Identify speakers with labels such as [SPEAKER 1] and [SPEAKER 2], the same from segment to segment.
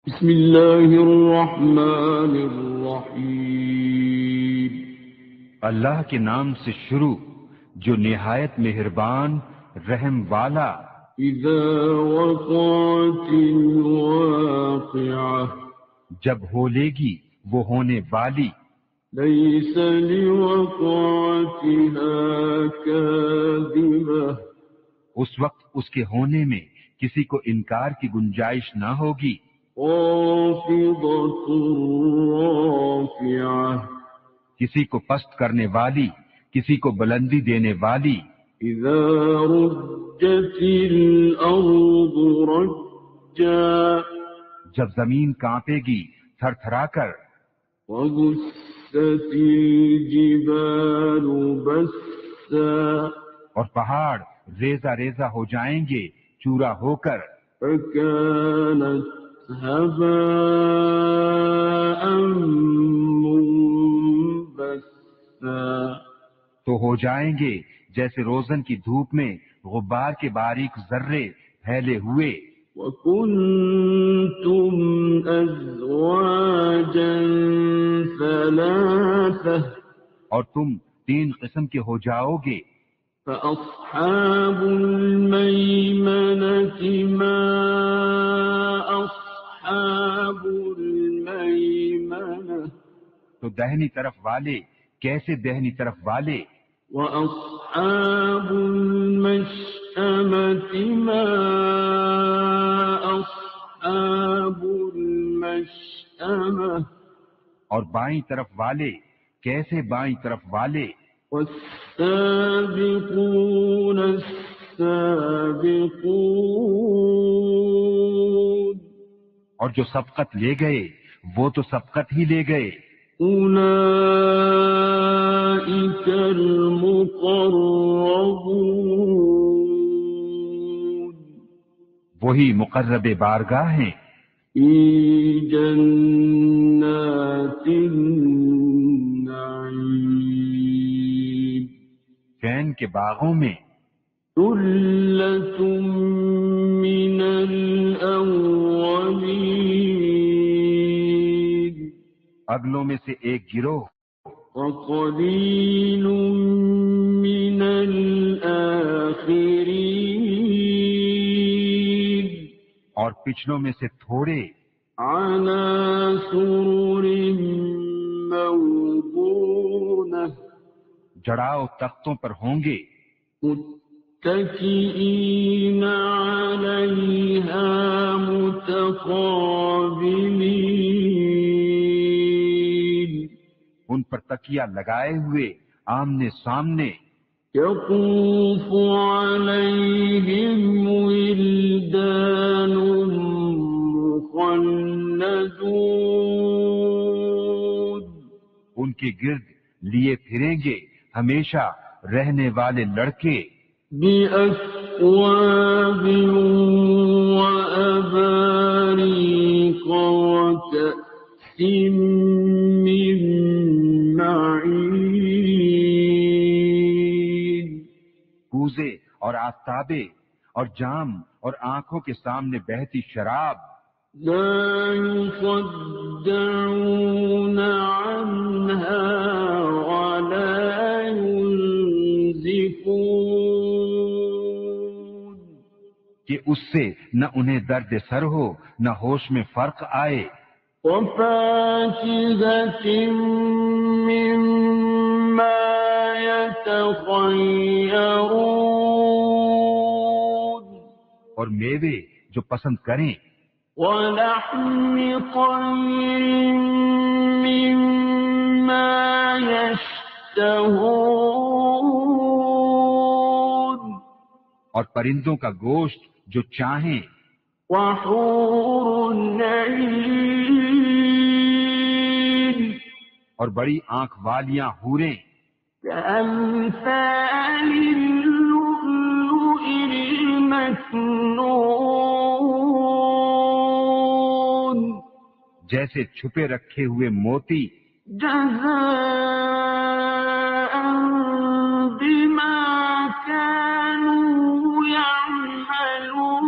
[SPEAKER 1] بسم اللہ الرحمن الرحیم۔
[SPEAKER 2] اللہ کے نام سے شروع جو نہایت مہربان رحم والا۔
[SPEAKER 1] اذا وقعت الواقعہ،
[SPEAKER 2] جب ہولے گی وہ ہونے والی،
[SPEAKER 1] لیس لوقعتها کاذبہ،
[SPEAKER 2] اس وقت اس کے ہونے میں کسی کو انکار کی گنجائش نہ ہوگی۔
[SPEAKER 1] خافضۃ رافعہ،
[SPEAKER 2] کسی کو پست کرنے والی، کسی کو بلندی دینے والی۔
[SPEAKER 1] اذا رجت الارض رجا،
[SPEAKER 2] جب زمین کانپے گی تھر تھرا کر۔
[SPEAKER 1] وبست الجبال بسا،
[SPEAKER 2] اور پہاڑ ریزہ ریزہ ہو جائیں گے چورا ہو کر۔
[SPEAKER 1] فكانت هباء منبثا،
[SPEAKER 2] تو ہو جائیں گے جیسے روزن کی دھوپ میں غبار کے باریک ذرے پھیلے ہوئے۔
[SPEAKER 1] وكنتم أزواجا ثلاثة،
[SPEAKER 2] اور تم 3 قسم کے ہو جاؤ گے۔
[SPEAKER 1] فأصحاب الميمنة ما أصحاب الميمنة،
[SPEAKER 2] تو دہنی طرف والے کیسے دہنی طرف والے۔
[SPEAKER 1] وأصحاب المشأمة ما أصحاب المشأمة،
[SPEAKER 2] اور بائیں طرف والے کیسے بائیں طرف والے۔
[SPEAKER 1] والسابقون السابقون،
[SPEAKER 2] اور جو سبقت لے گئے وہ تو سبقت ہی لے گئے۔
[SPEAKER 1] أولئك المقربون،
[SPEAKER 2] وہی مقرب بارگاہ ہیں۔
[SPEAKER 1] في جنات النعيم،
[SPEAKER 2] چین کے باغوں میں۔
[SPEAKER 1] ثلة من الأولين،
[SPEAKER 2] اگلوں میں سے ایک گروہ۔
[SPEAKER 1] وقليل من الآخرين،
[SPEAKER 2] اور پچھلوں میں سے تھوڑے۔
[SPEAKER 1] على سرر موضونة،
[SPEAKER 2] جڑاؤ تختوں پر ہوں گے۔
[SPEAKER 1] متكئين عليها متقابلين،
[SPEAKER 2] ان پر تکیہ لگائے ہوئے آمنے سامنے۔
[SPEAKER 1] يطوف عليهم ولدان مخلدون،
[SPEAKER 2] ان کے گرد لیے پھریں گے ہمیشہ رہنے والے لڑکے۔
[SPEAKER 1] بأكواب وأباريق وكأس من معين،
[SPEAKER 2] کوزے اور آفتابے اور جام اور آنکھوں کے سامنے بہتی شراب۔
[SPEAKER 1] لا يصدعون عنها ولا ينزفون،
[SPEAKER 2] کہ اس سے نہ انہیں درد سر ہو نہ ہوش میں فرق آئے۔
[SPEAKER 1] وفاكهة مما يتخيرون،
[SPEAKER 2] اور میوے جو پسند کریں۔
[SPEAKER 1] ولحم طير مما يشتهون،
[SPEAKER 2] اور پرندوں کا گوشت جو چاہیں۔
[SPEAKER 1] وحور عين،
[SPEAKER 2] اور بڑی آنکھ والیاں حوریں۔
[SPEAKER 1] كأمثال اللؤلؤ المكنون،
[SPEAKER 2] جیسے چھپے رکھے ہوئے موتی۔
[SPEAKER 1] جزاء بما كانوا يعملون،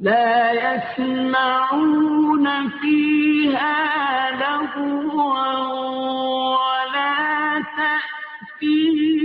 [SPEAKER 1] لا يسمعون فيها لغوا ولا تأثيما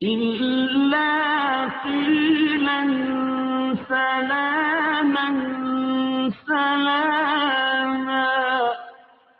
[SPEAKER 1] إلا قيلا سلاما سلاما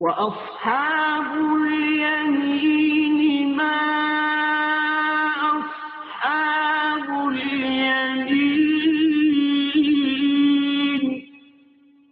[SPEAKER 1] وأصحاب اليمين ما أصحاب اليمين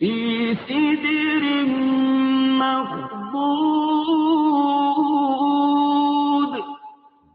[SPEAKER 1] في سدر مخضود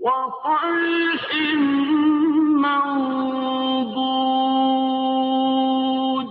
[SPEAKER 1] وطلح منضود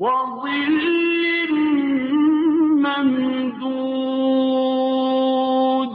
[SPEAKER 1] وظل ممدود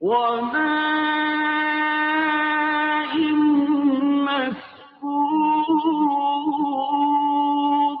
[SPEAKER 1] وماء مسكوب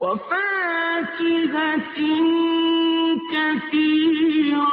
[SPEAKER 1] وفاكهة كثيرة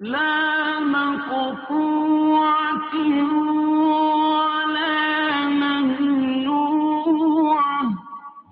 [SPEAKER 1] لا مقطوعة ولا ممنوعة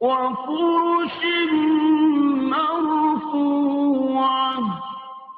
[SPEAKER 1] وفرش مرفوعة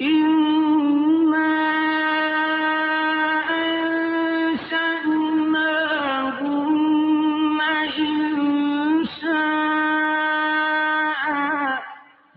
[SPEAKER 1] إنا أنشأناهن إنشاء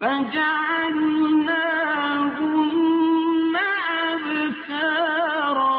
[SPEAKER 1] فجعلناهن أبكارا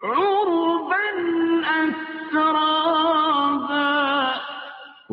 [SPEAKER 1] عربا أترابا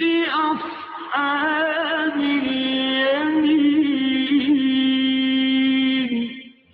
[SPEAKER 1] لأصحاب اليمين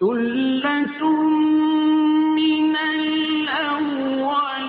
[SPEAKER 1] ثلة من الأولين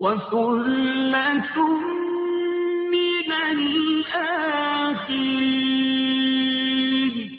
[SPEAKER 1] وثلة من الآخرين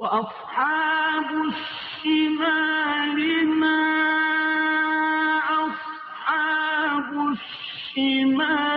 [SPEAKER 1] وأصحاب الشمال ما أصحاب الشمال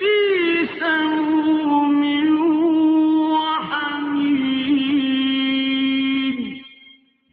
[SPEAKER 1] في سموم وحميم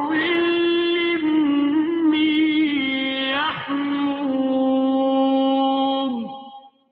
[SPEAKER 1] ظل من يحموم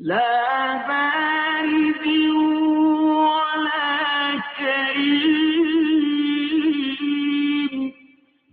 [SPEAKER 1] لا بارد ولا كريم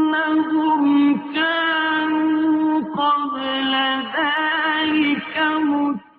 [SPEAKER 1] إنهم كانوا قبل ذلك مترفين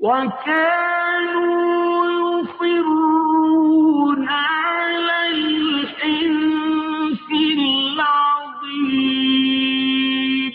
[SPEAKER 1] وكانوا يصرون على الحنث العظيم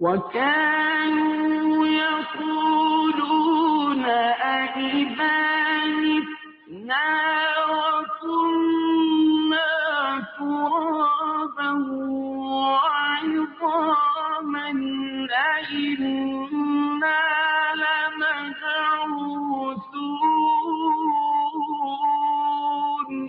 [SPEAKER 1] وكانوا يقولون أئذا متنا وكنا ترابا وعظاما أئنا لمبعوثون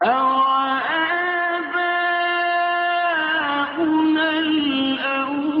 [SPEAKER 1] أَوَآبَاؤُنَا الْأَوَّلُونَ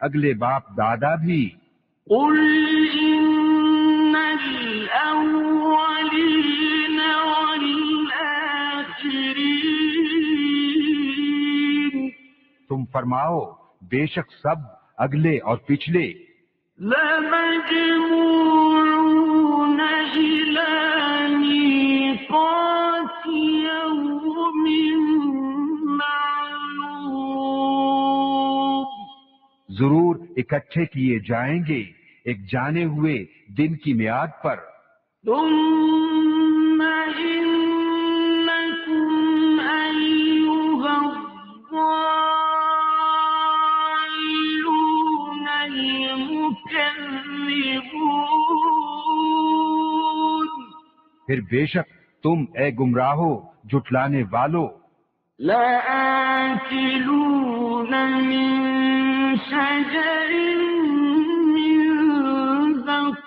[SPEAKER 2] اگلے باپ دادا بھی۔
[SPEAKER 1] قل إن الأولين والآخرين
[SPEAKER 2] تم فرماؤ بے شک سب اگلے اور پچھلے
[SPEAKER 1] لمجموعون إلى ميقات يوم معلوم
[SPEAKER 2] ضرور اکٹھے کیے جائیں گے ایک جانے ہوئے دن کی میعاد پر۔
[SPEAKER 1] ثم إنكم أيها الضالون المكذبون
[SPEAKER 2] پھر بے شک تم اے گمراہو جھٹلانے والو
[SPEAKER 1] لآكلون من شجر من زقوم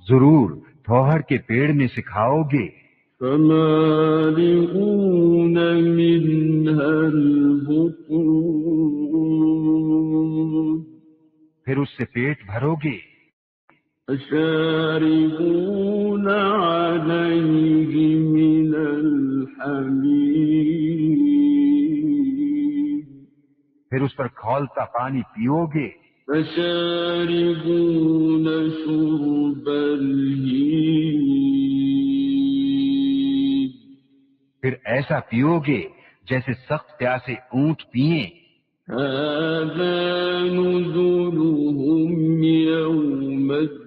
[SPEAKER 2] ضرور تھوہر کے پیڑ میں سے کھاؤ گے۔
[SPEAKER 1] فمالئون منها البطون
[SPEAKER 2] پھر اس سے پیٹ بھرو گے۔
[SPEAKER 1] فشاربون عليه من الحميم
[SPEAKER 2] پھر اس پر کھولتا پانی پیو گے۔
[SPEAKER 1] فشاربون شرب الهيم
[SPEAKER 2] پھر ایسا پیو گے جیسے سخت پیاسے اونٹ پئیں۔
[SPEAKER 1] هذا نزلهم يوم الدين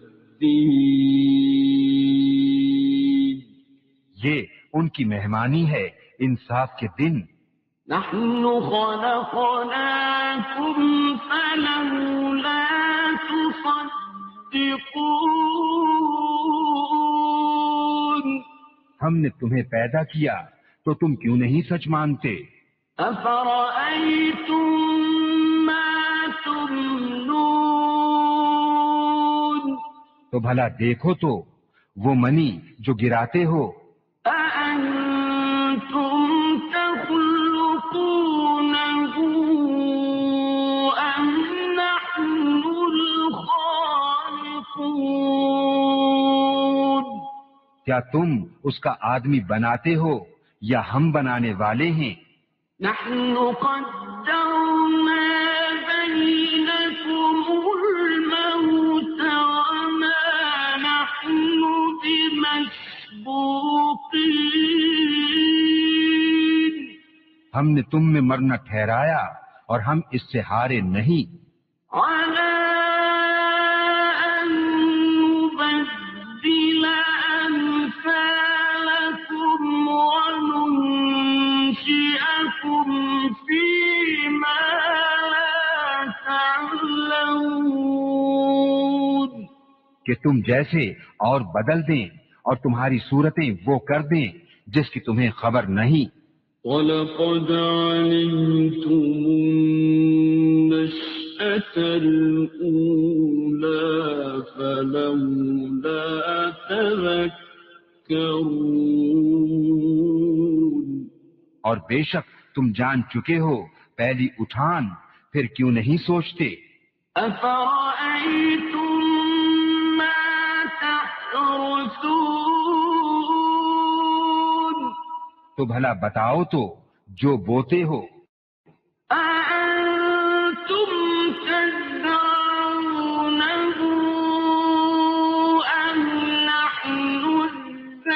[SPEAKER 2] یہ ان کی مہمانی ہے انصاف کے دن۔
[SPEAKER 1] نحن خلقناكم فلولا تصدقون
[SPEAKER 2] ہم نے تمہیں پیدا کیا تو تم کیوں نہیں سچ مانتے؟
[SPEAKER 1] أفرأيتم ما تمنون
[SPEAKER 2] تو بھلا دیکھو تو وہ منی جو گراتے ہو،
[SPEAKER 1] أأنتم تخلقونه أم نحن الخالقون
[SPEAKER 2] کیا تم اس کا آدمی بناتے ہو یا ہم بنانے والے ہیں؟
[SPEAKER 1] نحن قدرنا بينكم الموت وما نحن بمسبوقين
[SPEAKER 2] ہم نے تم میں مرنا ٹھہرایا اور ہم اس سے ہارے نہیں،
[SPEAKER 1] على أن نبدل أمثالكم وننشئكم فيما لا تعلمون
[SPEAKER 2] کہ تم جیسے اور بدل دیں اور تمہاری صورتیں وہ کر دیں جس کی تمہیں خبر نہیں۔
[SPEAKER 1] وَلَقَدْ عَلِمْتُمُ النَّشْأَةَ الْأُولَى فَلَوْلَا تَذَكَّرُونَ
[SPEAKER 2] اور بے شک تم جان چکے ہو پہلی اٹھان، پھر کیوں نہیں سوچتے؟
[SPEAKER 1] أَفَرَأَيْتُم مَّا تَحْرُثُونَ
[SPEAKER 2] تو بھلا بتاؤ تو جو بوتے ہو،
[SPEAKER 1] أَأَنتُمْ تَزْرَعُونَهُ أَمْ نَحْنُ الزَّارِعُونَ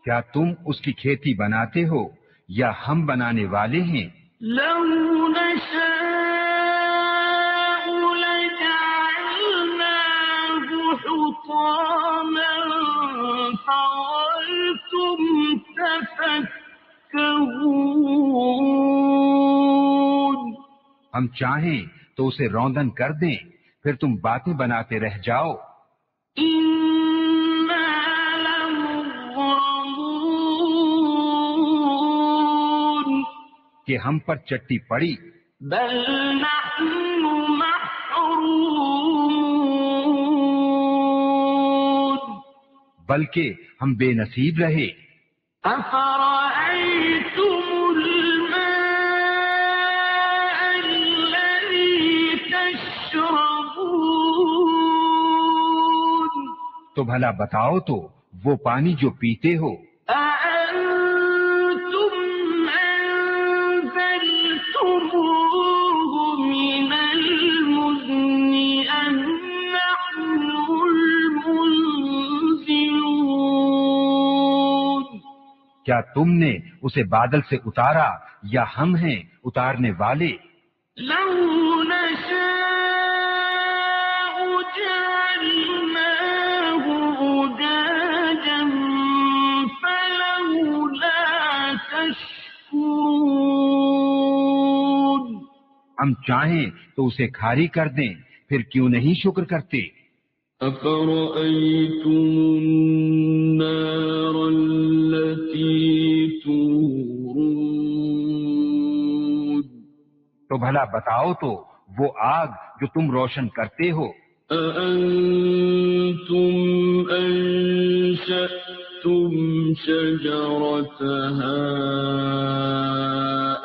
[SPEAKER 2] کیا تم اس کی کھیتی بناتے ہو یا ہم بنانے والے ہیں؟
[SPEAKER 1] لَوْ نَشَاءُ لَجَعَلْنَاهُ حُطَامًا فَظَلْتُمْ تَفَكَّهُونَ
[SPEAKER 2] ہم چاہیں تو اسے روندن کر دیں، پھر تم باتیں بناتے رہ جاؤ۔
[SPEAKER 1] إِنَّا لَمُغْرَمُونَ
[SPEAKER 2] کہ ہم پر چٹی پڑی،
[SPEAKER 1] بَلْ نَحْنُ مَحْرُومُونَ
[SPEAKER 2] بلکہ ہم بے نصیب رہے۔
[SPEAKER 1] أفرأيتم الماء الذي تشربون
[SPEAKER 2] تو بھلا بتاؤ تو وہ پانی جو پیتے ہو،
[SPEAKER 1] أأنتم أنزلتموه من المزن أم نحن المنزلون
[SPEAKER 2] کیا تم نے اسے بادل سے اتارا یا ہم ہیں اتارنے والے؟
[SPEAKER 1] لو نشاء جعلناه أجاجا فلولا تشكرون
[SPEAKER 2] ہم چاہیں تو اسے کھاری کر دیں، پھر کیوں نہیں شکر کرتے؟
[SPEAKER 1] أفرأيتم النار التي تورون
[SPEAKER 2] تو بھلا بتاؤ تو وہ آگ جو تم روشن کرتے ہو،
[SPEAKER 1] أأنتم أنشأتم شجرتها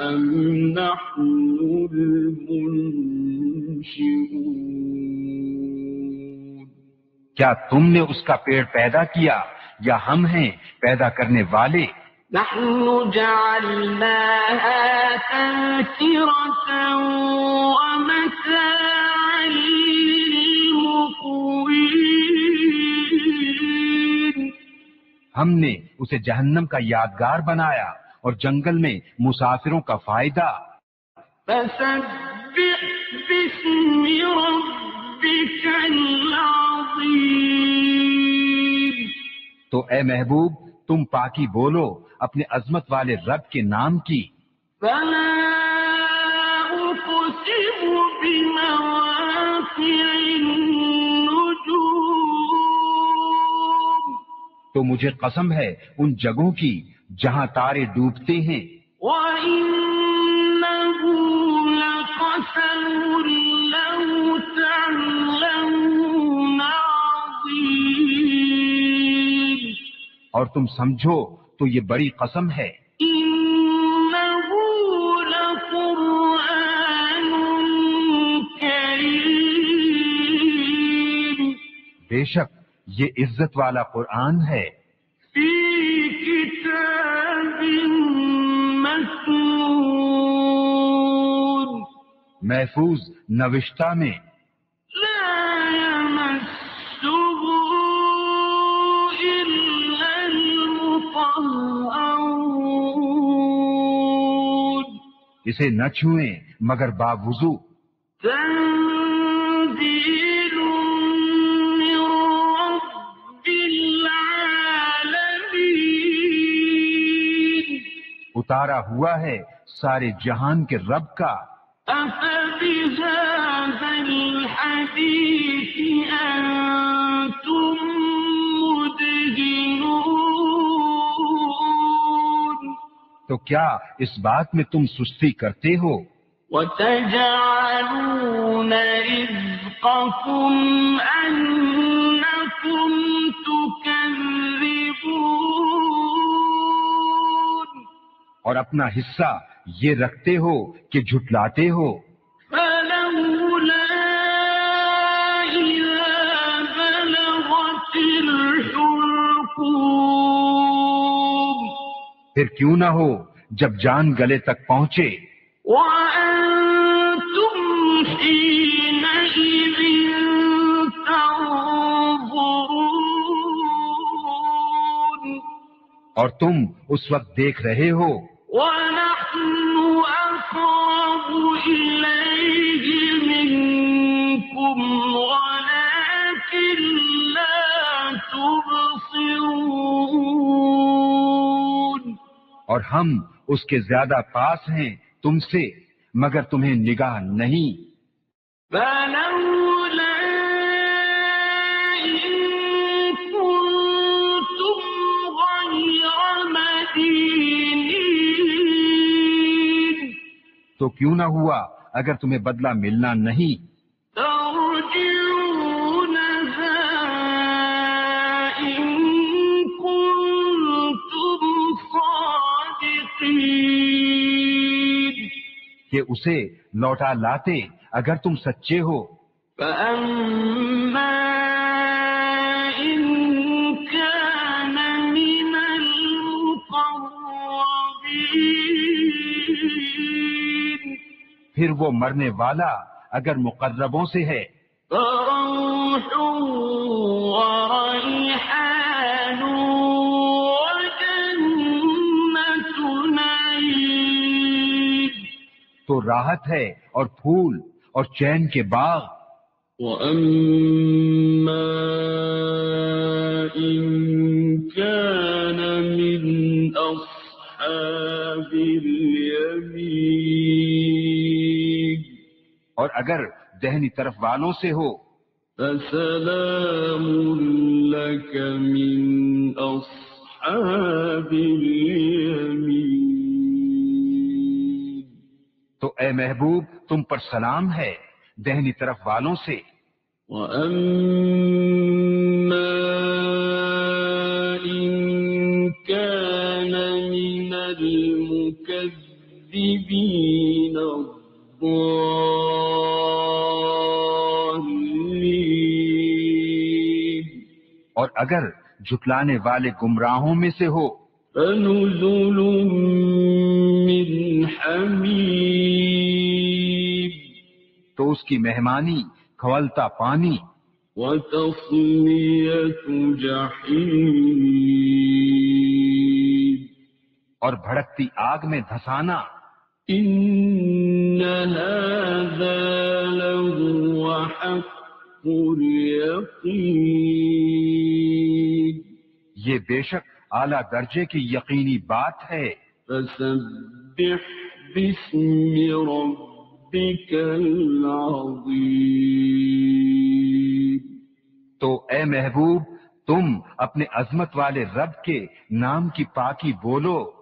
[SPEAKER 1] أم نحن المنشئون
[SPEAKER 2] کیا تم نے اس کا پیڑ پیدا کیا یا ہم ہیں پیدا کرنے والے؟
[SPEAKER 1] نحن جعلناها تذكرة ومتاعا للمقوين
[SPEAKER 2] ہم نے اسے جہنم کا یادگار بنایا اور جنگل میں مسافروں کا فائدہ۔
[SPEAKER 1] فسبح باسم ربك العظيم
[SPEAKER 2] تو اے محبوب تم پاکی بولو اپنے عظمت والے رب کے نام کی۔
[SPEAKER 1] فلا أقسم بمواقع النجوم
[SPEAKER 2] تو مجھے قسم ہے ان جگہوں کی جہاں تارے ڈوبتے ہیں،
[SPEAKER 1] وإنه لقسم لو تعلمون عظيم
[SPEAKER 2] اور تم سمجھو تو یہ بڑی قسم ہے۔
[SPEAKER 1] إنه لقرآن كريم
[SPEAKER 2] بے شک یہ عزت والا قرآن ہے،
[SPEAKER 1] في كتاب مكنون
[SPEAKER 2] محفوظ نوشتہ میں،
[SPEAKER 1] لا يمسه إلا المطهرون
[SPEAKER 2] اسے نہ چھوئیں مگر باوضو،
[SPEAKER 1] تنزيل من رب العالمين
[SPEAKER 2] اتارا ہوا ہے سارے جہان کے رب کا۔
[SPEAKER 1] أفبهذا الحديث أنتم مدهنون
[SPEAKER 2] تو کیا اس بات میں تم سستی کرتے ہو؟
[SPEAKER 1] وتجعلون رزقكم أنكم تكذبون
[SPEAKER 2] اور اپنا حصہ یہ رکھتے ہو کہ جھٹلاتے ہو،
[SPEAKER 1] فلولا إذا بلغت الحلقوم
[SPEAKER 2] پھر کیوں نہ ہو جب جان گلے تک پہنچے،
[SPEAKER 1] وأنتم حينئذ تنظرون
[SPEAKER 2] اور تم اس وقت دیکھ رہے ہو،
[SPEAKER 1] ونحن أقرب إليه منكم ولكن لا تبصرون
[SPEAKER 2] اور ہم اس کے زیادہ پاس ہیں تم سے مگر تمہیں نگاہ نہیں۔
[SPEAKER 1] فلولا إن كنتم غير مدينين
[SPEAKER 2] تو کیوں نہ ہوا اگر تمہیں بدلہ ملنا نہیں،
[SPEAKER 1] ترجعونها إن كنتم
[SPEAKER 2] کہ اسے لوٹا لاتے اگر تم سچے ہو۔
[SPEAKER 1] فَأَمَّا إِن كَانَ مِنَ الْمُقَرَّبِينَ
[SPEAKER 2] پھر وہ مرنے والا اگر مقربوں سے ہے
[SPEAKER 1] فَرَوْحٌ وَرَيْحَانٌ وَجَنَّتُ نَعِيمٍ
[SPEAKER 2] تو راحت ہے اور پھول اور چین کے باغ۔
[SPEAKER 1] وَأَمَّا إِن كَانَ مِنْ أَصْحَابِ الْيَمِينِ
[SPEAKER 2] اور اگر دہنی طرف والوں سے ہو
[SPEAKER 1] فَسَلَامٌ لَكَ مِنْ أَصْحَابِ الْيَمِينِ
[SPEAKER 2] تو اے محبوب تم پر سلام ہے دہنی طرف والوں سے۔
[SPEAKER 1] وَأَمَّا إِن كَانَ مِنَ الْمُكَذِّبِينَ الضَّالِّينَ
[SPEAKER 2] اور اگر جھٹلانے والے گمراہوں میں سے ہو
[SPEAKER 1] فَنُزُلٌ مِّنْ حَمِيمٍ
[SPEAKER 2] تو اس کی مہمانی کھولتا پانی،
[SPEAKER 1] وَتَصْلِيَةُ جَحِيمٍ
[SPEAKER 2] اور بھڑکتی آگ میں دھسانا۔
[SPEAKER 1] إِنَّ هَذَا لَهُوَ حَقُّ الْيَقِينِ
[SPEAKER 2] یہ بے شک اعلیٰ درجے کی یقینی بات ہے۔
[SPEAKER 1] فَسَبِّحْ بِاسْمِ رَبِّكَ الْعَظِيمِ
[SPEAKER 2] تو اے محبوب تم اپنے عظمت والے رب کے نام کی پاکی بولو۔